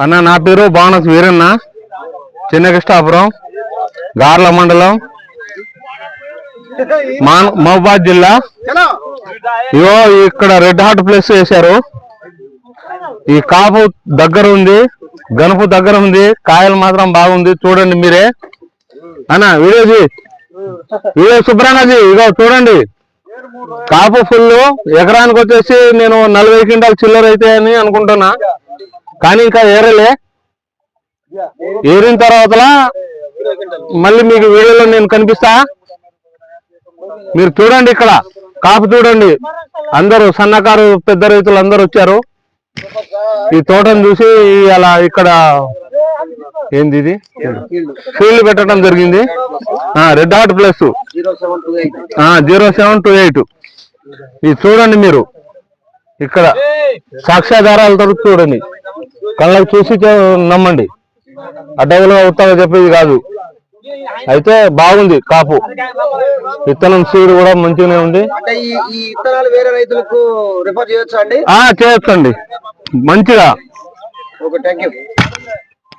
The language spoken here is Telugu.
అన్న నా పేరు బాణస్ వీరన్న, చిన్నకృష్ణాపురం, గార్ల మండలం, మహబాద్ జిల్లా. ఇగో ఇక్కడ రెడ్ హార్ట్ ప్లేస్ వేశారు. ఈ కాపు దగ్గర ఉంది, గనుపు దగ్గర ఉంది, కాయలు మాత్రం బాగుంది. చూడండి మీరే అన్న. వీడియో సుబ్రానాజీ ఇగో చూడండి, కాపు ఫుల్. ఎకరానికి వచ్చేసి నేను 40 క్వింటాల్ చిల్లర అయితే అని అనుకుంటున్నా, కానీ ఇంకా ఏరలే. ఏరిన తర్వాత మళ్ళీ మీకు వీడియోలో నేను కనిపిస్తా. మీరు చూడండి, ఇక్కడ కాపు చూడండి. అందరూ సన్నకారు పెద్ద రైతులు అందరూ వచ్చారు ఈ తోటను చూసి. అలా ఇక్కడ ఏంది ఇది ఫీల్డ్ పెట్టడం జరిగింది. Red heart plus 0728. ఇది చూడండి మీరు, ఇక్కడ సాక్ష్యాధారాలతో చూడండి, కళ్ళకు చూసి నమ్మండి. అడ్డగలుగా ఉత్తగా చెప్పేది కాదు. అయితే బాగుంది కాపు. విత్తనం సీడ్ కూడా మంచిగానే ఉంది. చేయొచ్చండి మంచిగా.